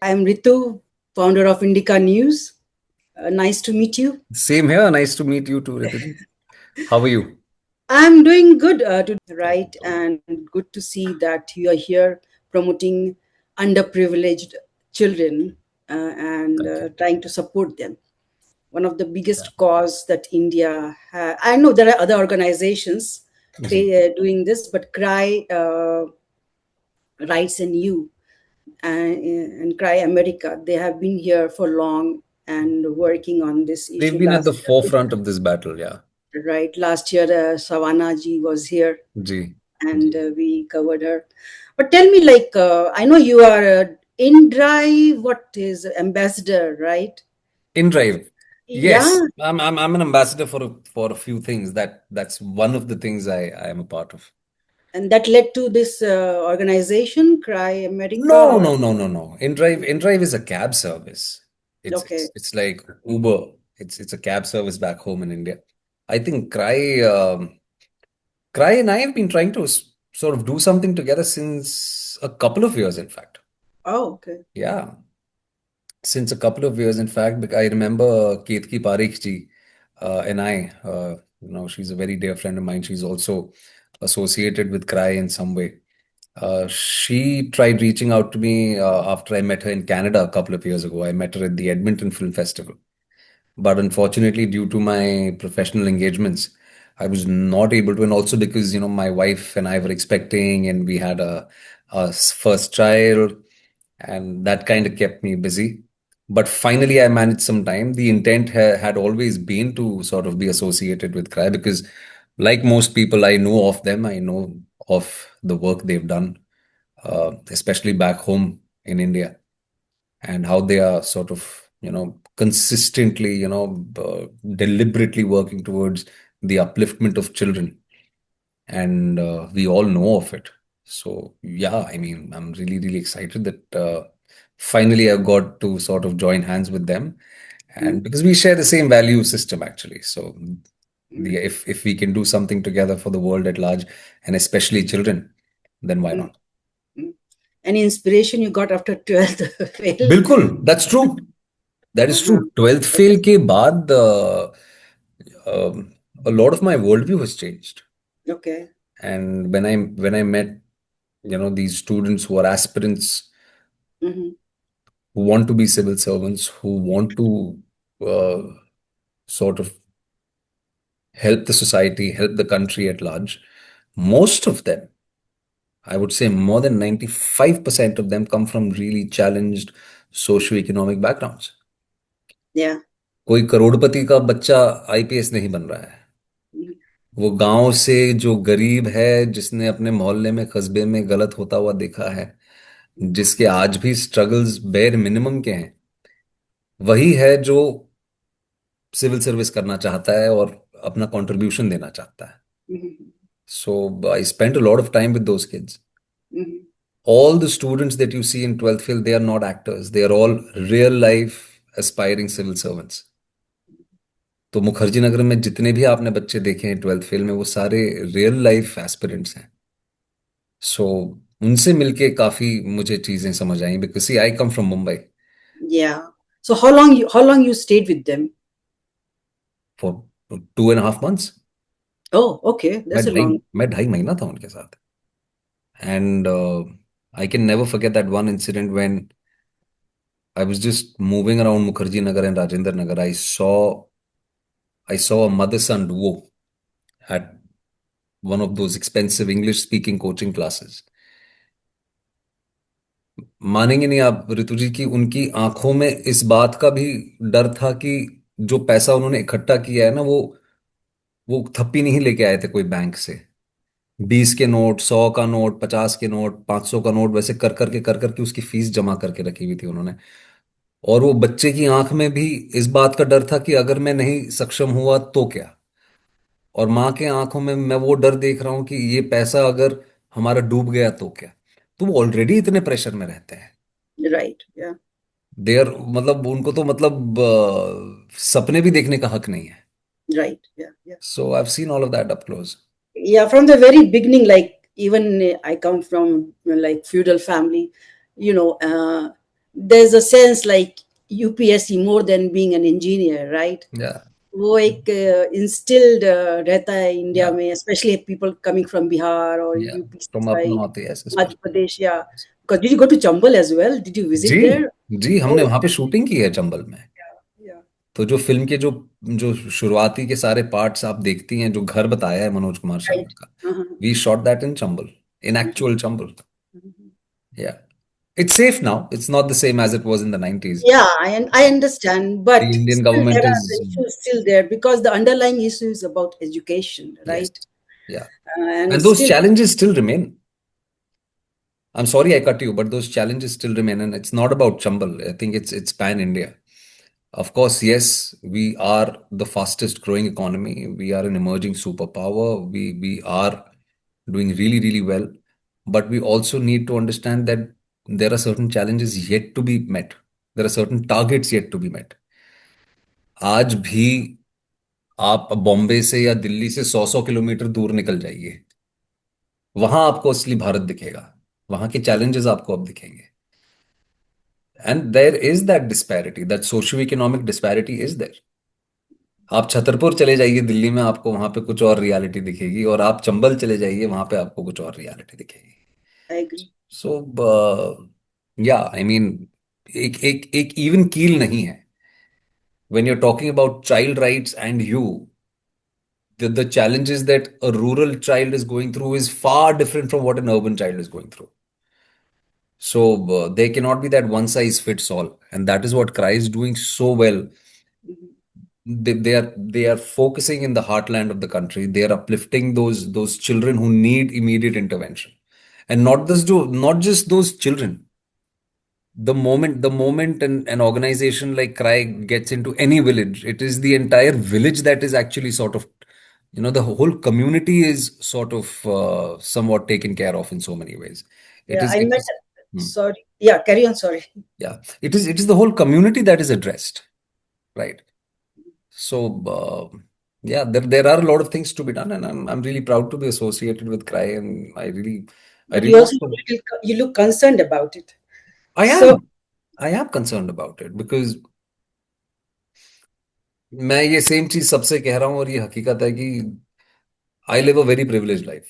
I'm Ritu, founder of Indica News. Nice to meet you. Same here. Nice to meet you too, Rituji. How are you? I'm doing good right, and good to see that you are here promoting underprivileged children and Thank you. trying to support them. One of the biggest cause that I know there are other organizations Ji. doing this, but Cry Rights and You and Cry America, they have been here for long and working on this They've issue been at the last year. forefront of this battle. Yeah. Right, last year Savannah ji was here Ji. and we covered her. But tell me, like, I know you are in drive, what is ambassador, right? In drive. Yeah, Yes. I'm an ambassador for a few things. That's one of the things I am a part of. and that led to this organization, Cry America. No, Or no, no, no, no. In drive is a cab service. It's okay, it's it's like Uber. It's a cab service back home in India. I think Cry and I have been trying to sort of do something together since a couple of years, in fact. oh, okay, Yeah, since a couple of years, in fact, because I remember Ketki Parikh ji and she's a very dear friend of mine. She's also associated with Cry in some way. She tried reaching out to me after I met her in Canada a couple of years ago. I met her at the Edmonton Film Festival. But unfortunately, due to my professional engagements, I was not able to, and also because, my wife and I were expecting and we had a first child, and that kind of kept me busy. But finally, I managed some time. The intent had always been to sort of be associated with Cry because, like most people, I know of them. I know of the work they've done, especially back home in India, and how they are sort of, consistently, deliberately working towards the upliftment of children. And we all know of it. So, yeah, I mean, I'm really, really excited that finally I got to sort of join hands with them. mm, And because we share the same value system, actually. So, mm, if we can do something together for the world at large, and especially children, then why mm, not? mm. Any inspiration you got after 12th fail? बिल्कुल, that's true. That is true. Uh-huh. 12th fail के बाद a lot of my worldview has changed. Okay. And when I met, these students who are aspirants, Hmm. who want to be civil servants, who want to uh, sort of help the society, help the country at large, most of them, I would say more than 95% of them come from really challenged socioeconomic backgrounds. Yeah. कोई करोड़पति का बच्चा IPS नहीं बन रहा है। Mm-hmm. वो गांव से जो गरीब है, जिसने अपने मोहल्ले में कस्बे में गलत होता हुआ देखा है, जिसके आज भी स्ट्रगल्स बेर मिनिमम के हैं, वही है जो सिविल सर्विस करना चाहता है और अपना कंट्रीब्यूशन देना चाहता है। Mm-hmm. So I spent a lot of time with those kids. Mm-hmm. All the students that you see in 12th fail, they are not actors, they are all real life aspiring civil servants। तो मुखर्जी नगर में जितने भी आपने बच्चे देखे हैं 12th fail में, वो सारे रियल लाइफ एस्पिरेंट्स हैं। सो उनसे मिलके काफी मुझे चीजें समझ आई, because see I come from Mumbai. Yeah. So how long you stayed with them? For 2.5 months। Oh, okay. मैं That's a ढाई long. मैं 2.5 महीना था उनके साथ। And I can never forget that one incident when I was just moving around Mukherjee Nagar and Rajendra Nagar. I saw a mother son duo at one of those expensive English speaking coaching classes। मानेंगे नहीं आप ऋतु जी की उनकी आंखों में इस बात का भी डर था कि जो पैसा उन्होंने इकट्ठा किया है ना, वो थप्पी नहीं लेके आए थे कोई बैंक से। 20 के नोट, 100 का नोट, 50 के नोट, 500 का नोट, वैसे कर करके उसकी फीस जमा करके रखी हुई थी उन्होंने। और वो बच्चे की आंख में भी इस बात का डर था कि अगर मैं नहीं सक्षम हुआ तो क्या। और माँ के आंखों में मैं वो डर देख रहा हूं कि ये पैसा अगर हमारा डूब गया तो क्या। तो वो ऑलरेडी इतने प्रेशर में रहते हैं। Right. Yeah. देयर मतलब उनको तो मतलब सपने भी देखने का हक नहीं है। Right. Yeah. Yeah. So I have seen all of that up close. Yeah. From the very beginning, like even I come from like feudal family, you know, there's a sense like UPSC more than being an engineer, right? Yeah, वो एक instilled रहता है India yeah, में, especially people coming from Bihar or yeah. UP From up side, north, yes, Madhya especially. Pradesh, yeah. Because did you go to Chambal as well? Did you जी, visit there? जी, हमने Oh, वहां पे shooting की है चंबल में। yeah. तो जो फिल्म के जो जो शुरुआती के सारे पार्ट्स आप देखती हैं, जो घर बताया है मनोज कुमार Right. शर्मा का, Uh-huh. We shot that in Chambal, in Mhm. Actual Chambal. Mhm. Yeah. It's safe now. It's not the same as it was in the 90s. Yeah, I understand, The but Indian still government there are the is, issues still there because the underlying issue is about education, yes. right? Yeah. And And those still, challenges still remain. I'm sorry I cut you, but those challenges still remain. And it's not about Chambal. I think it's pan India. Of course, yes, we are the fastest growing economy. We are an emerging superpower. We are doing really, really well. But we also need to understand that there are certain challenges yet to be met. There are certain targets yet to be met. आज भी आप बॉम्बे से या दिल्ली से 100 kilometre दूर निकल जाइए, वहां आपको असली भारत दिखेगा, वहां के चैलेंजेस आपको अब दिखेंगे। And there is that disparity, that socio economic disparity is there. आप छतरपुर चले जाइए दिल्ली में, आपको वहां पे कुछ और रियलिटी दिखेगी, और आप चंबल चले जाइए, वहां पे आपको कुछ और रियलिटी दिखेगी। I agree. सो या आई मीन, एक एक एक इवन कील नहीं है। When you are talking about child rights and you, the challenges that a rural child is going through is far different from what an urban child is going through. So there cannot be that one size fits all, and that is what Cry is doing so well. Mhm. They are focusing in the heartland of the country. They are uplifting those children who need immediate intervention, and not just those children. The moment an organization like Cry gets into any village, it is the entire village that is actually sort of, the whole community is sort of somewhat taken care of in so many ways. It Yeah, is I it met. is hmm, Sorry. Yeah, carry on. Sorry. yeah, it is the whole community that is addressed, right? So yeah, there are a lot of things to be done, and I'm really proud to be associated with Cry, and I But you really also want to. you look concerned about it. I So am I am concerned about it because मैं ये same चीज सबसे कह रहा हूं, और ये हकीकत है कि I live a very privilege life.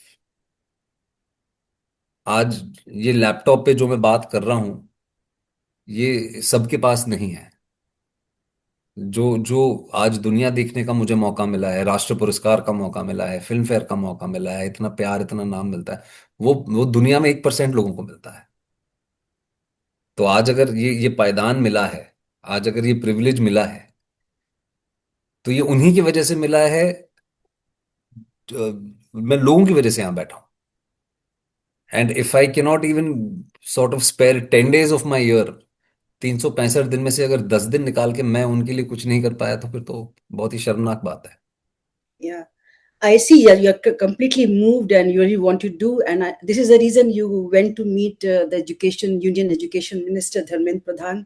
आज ये लैपटॉप पे जो मैं बात कर रहा हूं, ये सबके पास नहीं है। जो जो आज दुनिया देखने का मुझे मौका मिला है, राष्ट्र पुरस्कार का मौका मिला है, फिल्म फेयर का मौका मिला है, इतना प्यार, इतना नाम मिलता है, वो दुनिया में 1% लोगों को मिलता है। तो आज अगर ये पायदान मिला है, आज अगर ये प्रिविलेज मिला है, तो ये उन्हीं की वजह से मिला है। मैं लोगों की वजह से यहां बैठा हूं। And if I cannot even sort of spare 10 days of my year, 365 दिन में से अगर 10 दिन निकाल के मैं उनके लिए कुछ नहीं कर पाया, तो फिर तो बहुत ही शर्मनाक बात है। yeah, I see. Yeah, you're completely moved and you really want to do. And this is the reason you went to meet the Education Union Education Minister Dharmendra Pradhan.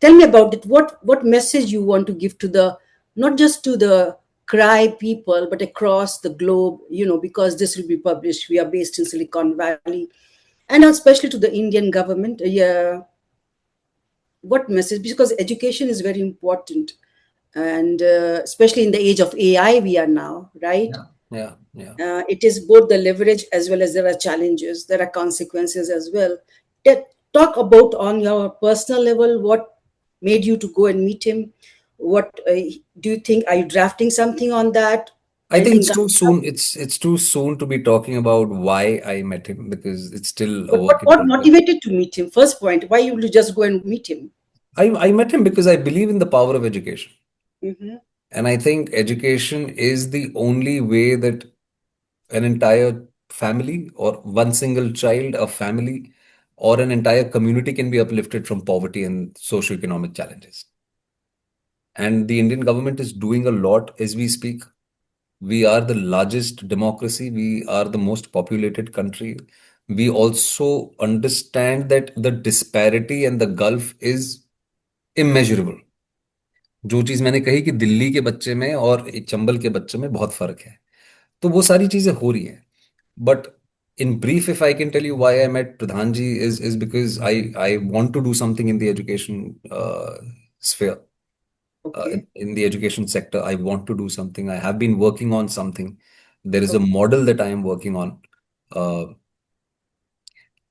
Tell me about it. What message you want to give to the, not just to the Cry people, but across the globe? Because this will be published. We are based in Silicon Valley, and especially to the Indian government. Yeah, what message? Because education is very important, and especially in the age of AI we are now, right? Yeah, yeah, yeah. It is both the leverage as well as there are challenges, there are consequences as well. Talk about on your personal level what made you to go and meet him. What do you think? Are you drafting something on that? I think Anything it's too coming up? soon. It's too soon to be talking about why I met him, because it's still a But what, work in what progress. motivated to meet him? First point, why you just go and meet him? I met him because I believe in the power of education. Hmm. And I think education is the only way that an entire family, or one single child, a family, or an entire community can be uplifted from poverty and socioeconomic challenges. And the Indian government is doing a lot as we speak. We are the largest democracy. We are the most populated country. We also understand that the disparity and the gulf is immeasurable. जो चीज मैंने कही कि दिल्ली के बच्चे में और एक चंबल के बच्चे में बहुत फर्क है, तो वो सारी चीजें हो रही हैं। But in brief, if I can tell you why I met Pradhanji is because I want to do something in the education sphere, Okay. in the education sector. I want to do something. I have been working on something. There is a Okay. model that I am working on, uh,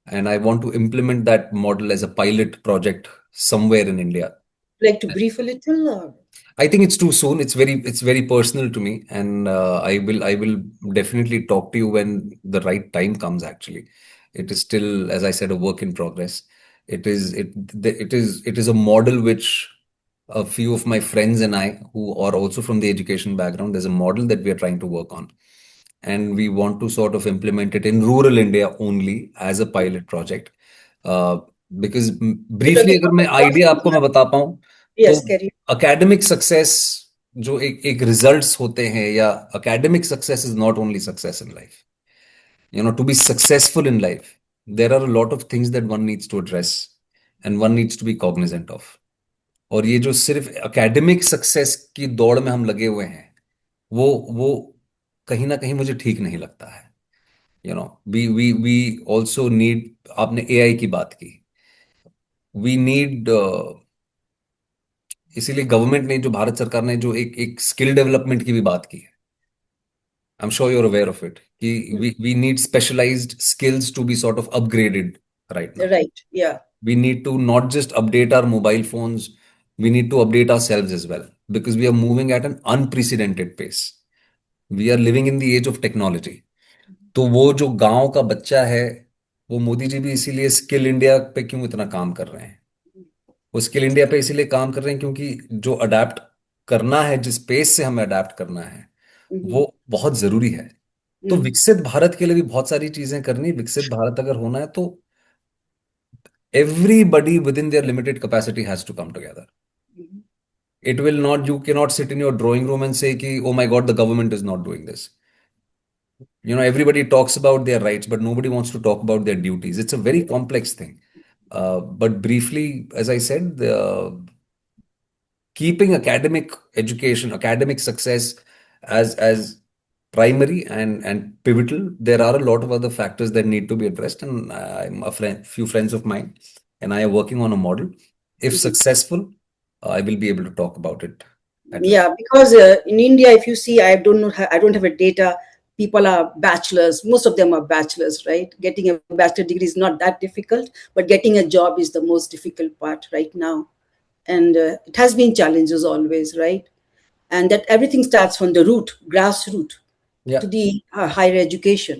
and I want to implement that model as a pilot project somewhere in India. Like to brief a little, or? I think it's too soon. It's very personal to me, and I will definitely talk to you when the right time comes. Actually, it is still, as I said, a work in progress. It is a model which a few of my friends and I, who are also from the education background, there's a model that we are trying to work on, and we want to sort of implement it in rural India only as a pilot project. Uh, because You're briefly talking अगर about मैं the idea आपको cost? मैं बता पाऊँ तो Yes, carry. Academic success जो एक एक रिजल्ट्स होते हैं या academic success is not only success in life to be successful in life there are a lot of things that one needs to address and one needs to be cognizant of और ये जो सिर्फ academic success की दौड़ में हम लगे हुए हैं वो कहीं ना कहीं मुझे ठीक नहीं लगता है वी ऑल्सो नीड आपने एआई की बात की वी नीड इसीलिए गवर्नमेंट ने जो भारत सरकार ने जो एक एक स्किल डेवलपमेंट की भी बात की है I am sure you are aware of it कि we need specialised skills to be sort of upgraded right now Right. Yeah. we need to not just update our mobile phones, we need to update ourselves as well because we are moving at an unprecedented pace. We are living in the age of technology. तो वो जो गांव का बच्चा है वो मोदी जी भी इसीलिए स्किल इंडिया पे क्यों इतना काम कर रहे हैं वो स्किल इंडिया पे इसीलिए काम कर रहे हैं क्योंकि जो अडेप्ट करना है जिस पेस से हमें अडेप्ट करना है Mm-hmm. वो बहुत जरूरी है तो Mm-hmm. विकसित भारत के लिए भी बहुत सारी चीजें करनी विकसित भारत अगर होना है तो everybody within their limited capacity has to come together. Mm-hmm. It will not, you cannot sit in your drawing room and say, ki, oh my God, the government is not doing this. Everybody talks about their rights, but nobody wants to talk about their duties. It's a very complex thing. But briefly, as I said, keeping academic education, academic success as primary and pivotal, there are a lot of other factors that need to be addressed. And I'm few friends of mine, and I are working on a model. If Mm-hmm. successful, I will be able to talk about it at length. Yeah, because in India, if you see, I don't know, I don't have a data. People are bachelors. Most of them are bachelors, right? Getting a bachelor degree is not that difficult, but getting a job is the most difficult part right now. And it has been challenges always, right? And that everything starts from the root, grassroots, Yeah. to the higher education.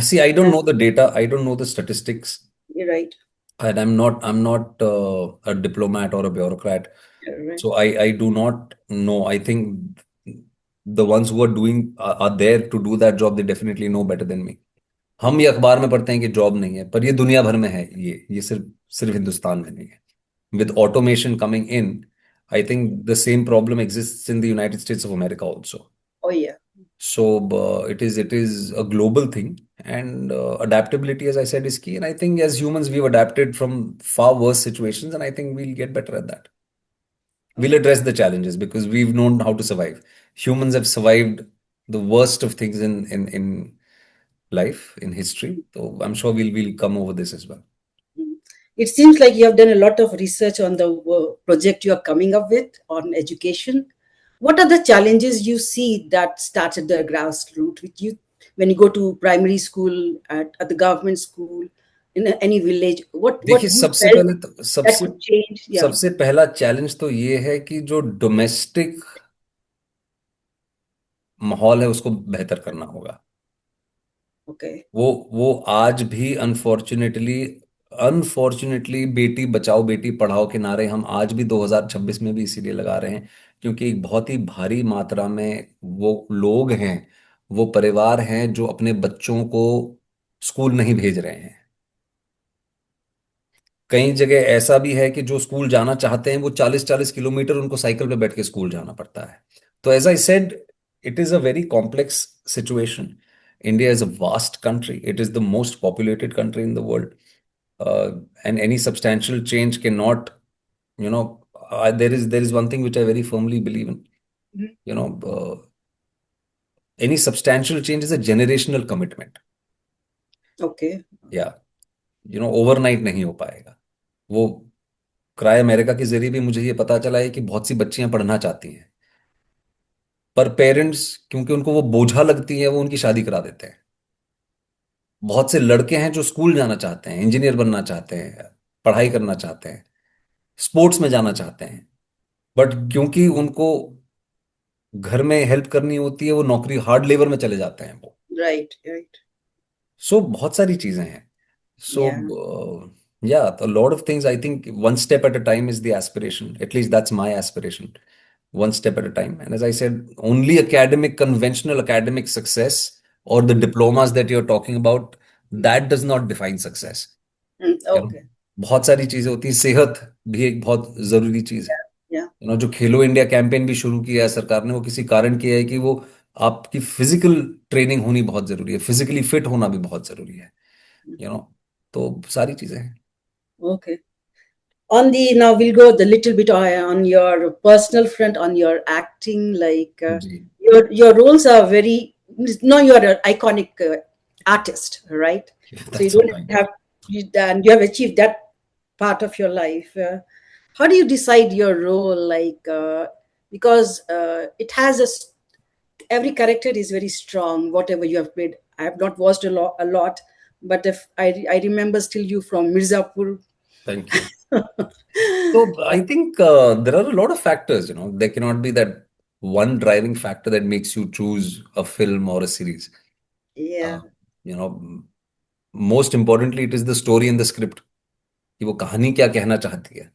See, I don't And know the data. I don't know the statistics, you're right. and I'm not a diplomat or a bureaucrat. You're right. So I do not know. I think the ones who are doing are there to do that job. They definitely know better than me. हम ये अखबार में पढ़ते हैं कि job नहीं है पर ये दुनिया भर में है ये सिर्फ सिर्फ हिंदुस्तान में नहीं है with automation coming in I think the same problem exists in the United States of America also Oh, yeah. so it is a global thing and adaptability as I said is key and I think as humans we've adapted from far worse situations and I think we'll get better at that we'll Okay. address the challenges because we've known how to survive humans have survived the worst of things in life in history. So I'm sure we'll come over this as well. Mm. It seems like you have done a lot of research on the project you are coming up with on education. What are the challenges you see that starts at the grassroots with you when you go to primary school, at the government school, in any village? देखिए What you सबसे felt पहले तो that सबसे could change? Yeah. सबसे पहला challenge तो ये है कि जो डोमेस्टिक माहौल है उसको बेहतर करना होगा Okay. वो आज भी अनफॉर्चुनेटली बेटी बचाओ बेटी पढ़ाओ के नारे हम आज भी 2026 में भी इसीलिए लगा रहे हैं क्योंकि एक बहुत ही भारी मात्रा में वो लोग हैं वो परिवार हैं जो अपने बच्चों को स्कूल नहीं भेज रहे हैं कई जगह ऐसा भी है कि जो स्कूल जाना चाहते हैं वो 40-40 किलोमीटर उनको साइकिल पे बैठ के स्कूल जाना पड़ता है तो as I said it is a very complex situation India is a vast country it is the most populated country in the world and any substantial change cannot you know there is one thing which I very firmly believe in Mhm. you know any substantial change is a generational commitment Okay. या overnight नहीं हो पाएगा वो। Cry America के जरिए भी मुझे ये पता चला है कि बहुत सी बच्चियां पढ़ना चाहती हैं, पर पेरेंट्स क्योंकि उनको वो बोझा लगती है वो उनकी शादी करा देते हैं। बहुत से लड़के हैं जो स्कूल जाना चाहते हैं, इंजीनियर बनना चाहते हैं, पढ़ाई करना चाहते हैं, स्पोर्ट्स में जाना चाहते हैं, बट क्योंकि उनको घर में हेल्प करनी होती है वो नौकरी हार्ड लेबर में चले जाते हैं वो। Right. Right. सो बहुत सारी चीजें हैं। सो Yeah. या a lot of things, I think one step at a time is the aspiration. At least that's my aspiration. One step at a time. And as I said, only academic, conventional academic success or the Mm, diplomas that you're talking about, mm, that does not define success. okay. बहुत सारी चीजें होती है, सेहत भी एक बहुत जरूरी चीज है। Yeah. जो खेलो इंडिया कैंपेन भी शुरू किया है सरकार ने, वो किसी कारण किया है कि वो आपकी फिजिकल ट्रेनिंग होनी बहुत जरूरी है, फिजिकली फिट होना भी बहुत जरूरी है। यू नो तो सारी चीजें हैं। Okay. On the now we'll go the little bit on your personal front, on your acting. Like जी, your roles are very. No, you're an iconic artist, right? So you that's so don't kind of have and you have achieved that part of your life. How do you decide your role? Like because it has every character is very strong. Whatever you have played, I have not watched a lot, but if I remember still you from Mirzapur. Thank you. So I think there are a lot of factors. There cannot be that one driving factor that makes you choose a film or a series. Yeah. uh, you know most importantly, it is the story and the script, कि वो कहानी क्या कहना चाहती है।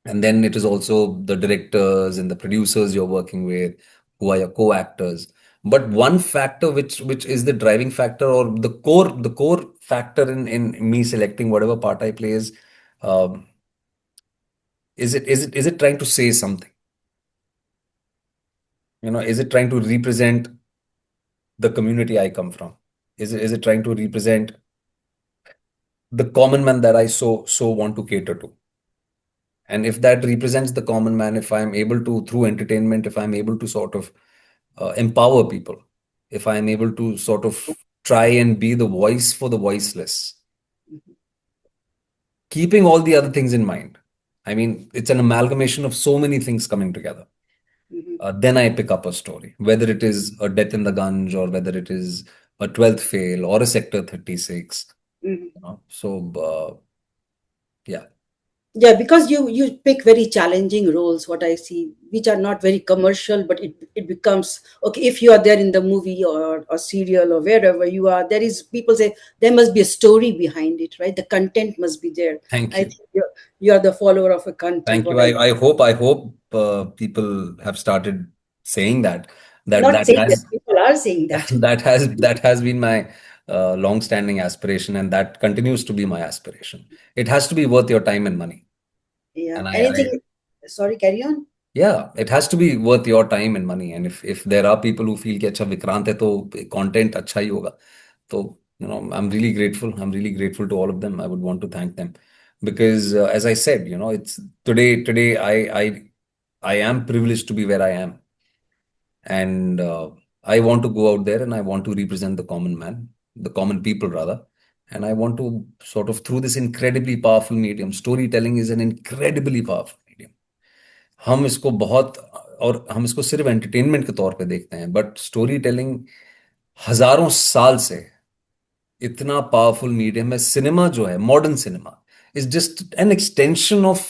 And then it is also the directors and the producers you're working with, who are your co-actors. But one factor which is the driving factor, or the core factor in me selecting whatever part I play is, um, is it trying to say something? Is it trying to represent the community I come from? Is it trying to represent the common man that I so want to cater to? And if that represents the common man, if I'm able to, through entertainment, if I'm able to sort of empower people, if I'm able to sort of try and be the voice for the voiceless, keeping all the other things in mind. I mean, it's an amalgamation of so many things coming together. Mhm, Then I pick up a story, whether it is a death in the Ganj, or whether it is a 12th fail or a Sector 36. mhm. So, yeah, Yeah, because you pick very challenging roles, what I see, which are not very commercial, but it becomes okay if you are there in the movie or serial or wherever you are. There is people say there must be a story behind it, right? The content must be there. thank I you. think you're the follower of a content. Thank you. What I I hope people have started saying that that not that saying that has people are saying that. that has been my long-standing aspiration, and that continues to be my aspiration. It has to be worth your time and money. Yeah. And I Anything? Sorry, carry on. yeah, it has to be worth your time and money. And if there are people who feel कि अच्छा विक्रांत है तो content अच्छा ही होगा, तो I'm really grateful to all of them. I would want to thank them because as I said, it's today I am privileged to be where I am, and I want to go out there and I want to represent the common man, the common people rather, and I want to sort of, through this incredibly powerful medium, storytelling is an incredibly powerful medium. हम इसको बहुत, और हम इसको सिर्फ entertainment के तौर पे देखते हैं, बट स्टोरी टेलिंग हजारों साल से इतना पावरफुल मीडियम है। सिनेमा जो है, modern cinema is just an extension of,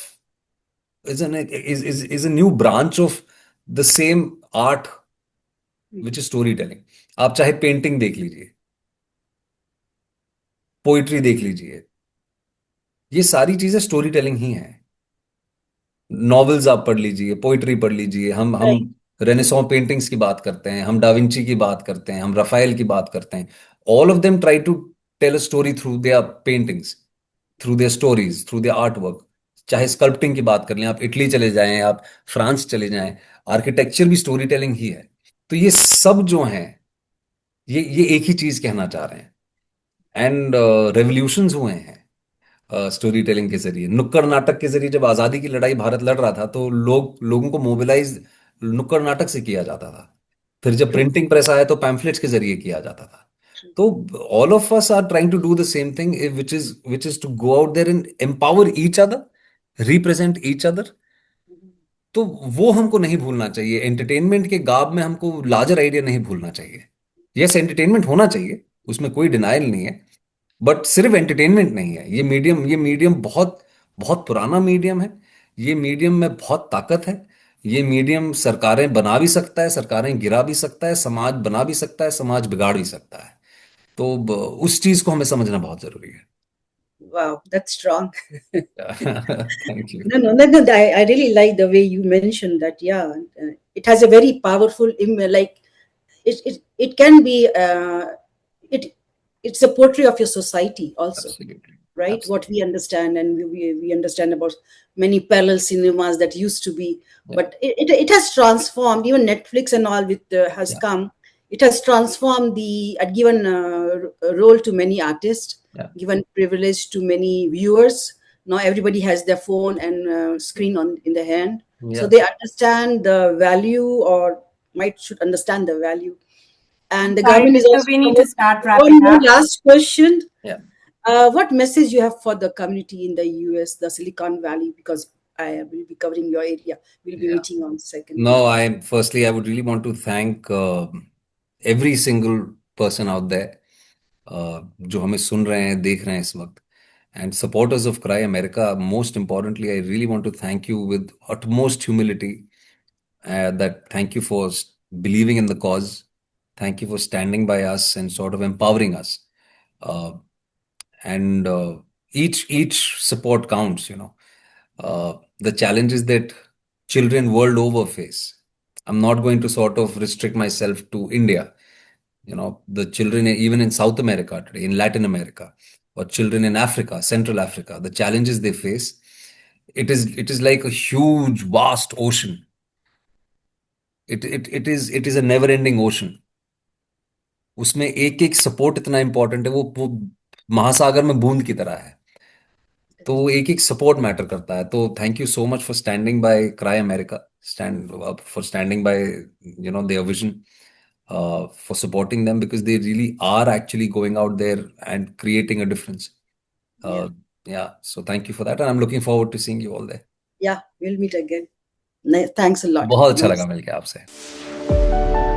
is a new branch of the sem art which is story telling. आप चाहे पेंटिंग देख लीजिए, पोइट्री देख लीजिए, ये सारी चीजें स्टोरी टेलिंग ही है। नॉवेल्स आप पढ़ लीजिए, पोइट्री पढ़ लीजिए, हम Right. रेनेसां पेंटिंग्स की बात करते हैं, हम डाविंची की बात करते हैं, हम रफाएल की बात करते हैं। All of them try to tell a story through their paintings, through their stories, through their art work. चाहे स्कल्पटिंग की बात कर लें, आप इटली चले जाएं, आप फ्रांस चले जाएं, आर्किटेक्चर भी स्टोरी टेलिंग ही है। तो ये सब जो हैं, ये एक ही चीज कहना चाह रहे हैं। एंड रेवोल्यूशंस हुए हैं स्टोरी टेलिंग के जरिए। नुक्कड़ नाटक के जरिए जब आजादी की लड़ाई भारत लड़ रहा था, तो लोगों को मोबिलाइज नुक्कड़ नाटक से किया जाता था। फिर जब True. प्रिंटिंग प्रेस आया तो पैम्फलेट्स के जरिए किया जाता था। तो all of us are trying to do the same thing, which is to go out there and empower each other, represent each other. तो वो हमको नहीं भूलना चाहिए। एंटरटेनमेंट के गाब में हमको लार्जर आइडिया नहीं भूलना चाहिए। यस, एंटरटेनमेंट होना चाहिए, उसमें कोई डिनाइल नहीं है, बट सिर्फ एंटरटेनमेंट नहीं है। ये मीडियम बहुत बहुत पुराना मीडियम है। ये मीडियम में बहुत ताकत है। ये मीडियम सरकारें बना भी सकता है, सरकारें गिरा भी सकता है, समाज बना भी सकता है, समाज बिगाड़ भी सकता है। तो उस चीज को हमें समझना बहुत जरूरी है। Wow, that's strong. Thank you. No, no, no, no. I really like the way you mentioned that. Yeah, it has a very powerful, like it can be, it it's a portrait of your society also, absolutely, right? What absolutely. we understand, and we understand about many parallel cinemas that used to be, या, but it has transformed. Even Netflix and all with has या, come. It has transformed the given role to many artists, या, given privilege to many viewers. Now everybody has their phone and screen on in the hand, so या, they understand the value, or might should understand the value. And the Right. government is So also we need to promoting. start One wrapping more up. last question. या। What message you have for the community in the US, the Silicon Valley? Because I will be covering your area. We'll be Yeah. meeting on second. No, I would really want to thank every single person out there जो हमें सुन रहे हैं, देख रहे हैं इस वक्त, and supporters of Cry America. Most importantly, I really want to thank you with utmost humility. That thank you for believing in the cause. Thank you for standing by us and sort of empowering us. Uh, and each support counts. The challenges that children world over face. I'm not going to sort of restrict myself to India. The children even in South America today, in Latin America, or children in Africa, Central Africa, the challenges they face, it is like a huge, vast ocean. It is a never-ending ocean. उसमें एक एक support इतना important है, वो महासागर में बूंद की तरह है। तो एक एक सपोर्ट मैटर करता है। तो thank you so much for standing bye cry America, for standing bye their vision, for supporting them, because they really are actually going out there and creating a difference. Yeah. Yeah, so thank you for that, and I'm looking forward to seeing you all there. Yeah, we'll meet again. Thanks a lot. बहुत अच्छा Nice. लगा मिलके आपसे।